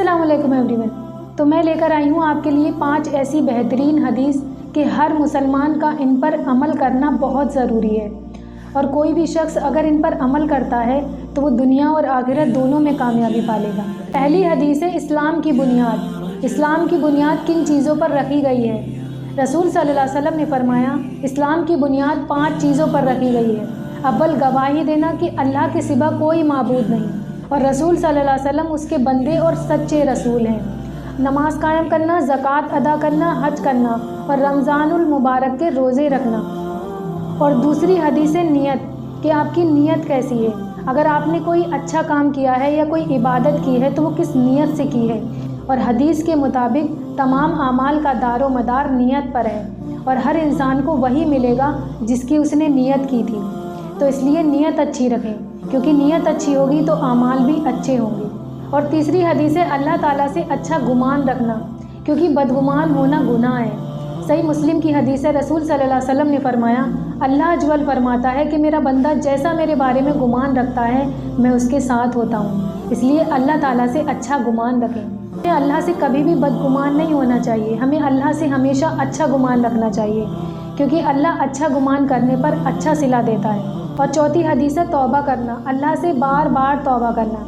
अस्सलाम वालेकुम एवरीवन। तो मैं लेकर आई हूँ आपके लिए 5 ऐसी बेहतरीन हदीस कि हर मुसलमान का इन पर अमल करना बहुत ज़रूरी है, और कोई भी शख्स अगर इन पर अमल करता है तो वो दुनिया और आखिरत दोनों में कामयाबी पा लेगा। पहली हदीस है इस्लाम की बुनियाद। इस्लाम की बुनियाद किन चीज़ों पर रखी गई है? रसूल सल्लल्लाहु अलैहि वसल्लम ने फरमाया, इस्लाम की बुनियाद 5 चीज़ों पर रखी गई है। अव्वल गवाही देना कि अल्लाह के सिवा कोई माबूद नहीं और रसूल सल्लल्लाहु अलैहि वसल्लम उसके बंदे और सच्चे रसूल हैं। नमाज कायम करना, ज़कात अदा करना, हज करना और रमज़ानुल मुबारक के रोज़े रखना। और दूसरी हदीस है नियत, कि आपकी नियत कैसी है। अगर आपने कोई अच्छा काम किया है या कोई इबादत की है तो वो किस नियत से की है। और हदीस के मुताबिक तमाम आमाल का दारो मदार नियत पर है और हर इंसान को वही मिलेगा जिसकी उसने नियत की थी। तो इसलिए नियत अच्छी रखें, क्योंकि नियत अच्छी होगी तो आमाल भी अच्छे होंगे। और तीसरी हदीस है अल्लाह ताला से अच्छा गुमान रखना, क्योंकि बदगुमान होना गुनाह है। सही मुस्लिम की हदीस है, रसूल सल्लल्लाहु अलैहि वसल्लम ने फरमाया, अल्लाह अजवल फरमाता है कि मेरा बंदा जैसा मेरे बारे में गुमान रखता है मैं उसके साथ होता हूँ। इसलिए अल्लाह ताला से अच्छा गुमान रखें। हमें अल्लाह से कभी भी बदगुमान नहीं होना चाहिए, हमें अल्लाह से हमेशा अच्छा गुमान रखना चाहिए, क्योंकि अल्लाह अच्छा गुमान करने पर अच्छा सिला देता है। और चौथी हदीस है तौबा करना, अल्लाह से बार बार तौबा करना।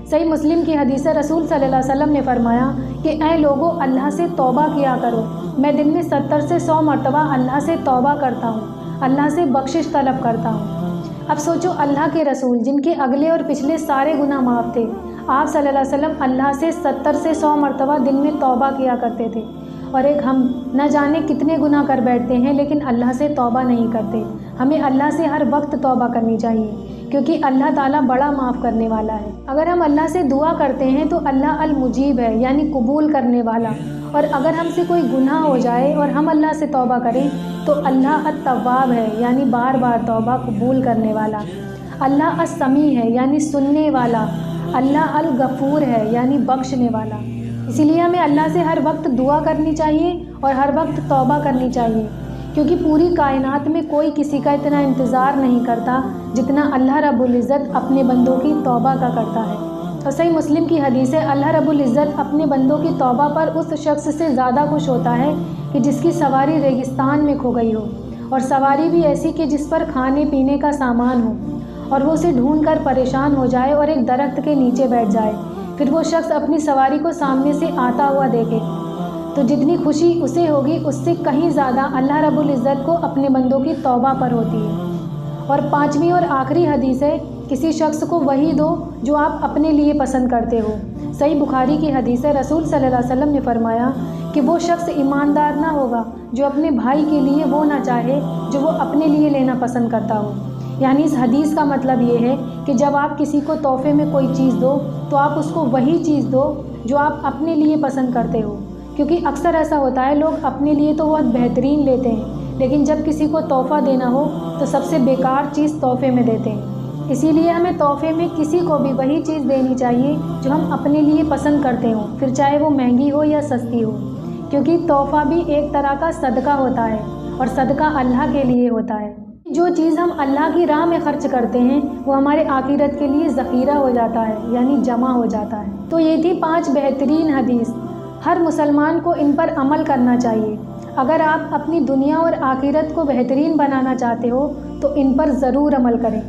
सही मुस्लिम की हदीस है, रसूल सल्लल्लाहु अलैहि वसल्लम ने फरमाया कि ऐ लोगों, अल्लाह से तौबा किया करो। मैं दिन में 70 से 100 मरतबा अल्लाह से तौबा करता हूँ, अल्लाह से बख्शिश तलब करता हूँ। अब सोचो, अल्लाह के रसूल जिनके अगले और पिछले सारे गुनाह माफ़ थे, आप सल्लल्लाहु अलैहि वसल्लम अल्लाह से 70 से 100 मरतबा दिन में तौबा किया करते थे। और एक हम न जाने कितने गुनाह कर बैठते हैं लेकिन अल्लाह से तौबा नहीं करते। हमें अल्लाह से हर वक्त तौबा करनी चाहिए, क्योंकि अल्लाह ताला बड़ा माफ़ करने वाला है। अगर हम अल्लाह से दुआ करते हैं तो अल्लाह अल मुजीब है, यानी कबूल करने वाला। और अगर हमसे कोई गुनाह हो जाए और हम अल्लाह से तौबा करें तो अल्लाह अत तव्वाब है, यानी बार बार तौबा कबूल करने वाला। अल्लाह अस समी है, यानी सुनने वाला। अल्लाह अल गफ़ूर है, यानी बख्शने वाला। इसीलिए हमें अल्लाह से हर वक्त दुआ करनी चाहिए और हर वक्त तौबा करनी चाहिए, क्योंकि पूरी कायनात में कोई किसी का इतना इंतज़ार नहीं करता जितना अल्लाह रब्बुल इज़्ज़त अपने बंदों की तौबा का करता है। और सही मुस्लिम की हदीस है, अल्लाह रब्बुल इज़्ज़त अपने बंदों की तौबा पर उस शख्स से ज़्यादा खुश होता है कि जिसकी सवारी रेगिस्तान में खो गई हो, और सवारी भी ऐसी कि जिस पर खाने पीने का सामान हो, और वो उसे ढूंढ कर परेशान हो जाए और एक दरख्त के नीचे बैठ जाए। फिर वो शख्स अपनी सवारी को सामने से आता हुआ देखे तो जितनी खुशी उसे होगी उससे कहीं ज़्यादा अल्लाह रब्बुल इज़्ज़त को अपने बंदों की तौबा पर होती है। और 5वीं और आखिरी हदीस है, किसी शख्स को वही दो जो आप अपने लिए पसंद करते हो। सही बुखारी की हदीस है, रसूल सल्लल्लाहु अलैहि वसल्लम ने फरमाया कि वो शख्स ईमानदार ना होगा जो अपने भाई के लिए वो ना चाहे जो वो अपने लिए लेना पसंद करता हो। यानी इस हदीस का मतलब ये है कि जब आप किसी को तोहफे में कोई चीज़ दो तो आप उसको वही चीज़ दो जो आप अपने लिए पसंद करते हो, क्योंकि अक्सर ऐसा होता है लोग अपने लिए तो बहुत बेहतरीन लेते हैं, लेकिन जब किसी को तोहफ़ा देना हो तो सबसे बेकार चीज़ तोहफे में देते हैं। इसीलिए हमें तोहफे में किसी को भी वही चीज़ देनी चाहिए जो हम अपने लिए पसंद करते हों, फिर चाहे वो महंगी हो या सस्ती हो, क्योंकि तोहफ़ा भी एक तरह का सदका होता है और सदका अल्लाह के लिए होता है। जो चीज़ हम अल्लाह की राह में खर्च करते हैं वो हमारे आखिरत के लिए ज़ख़ीरा हो जाता है, यानी जमा हो जाता है। तो ये थी 5 बेहतरीन हदीस, हर मुसलमान को इन पर अमल करना चाहिए। अगर आप अपनी दुनिया और आखिरत को बेहतरीन बनाना चाहते हो तो इन पर ज़रूर अमल करें।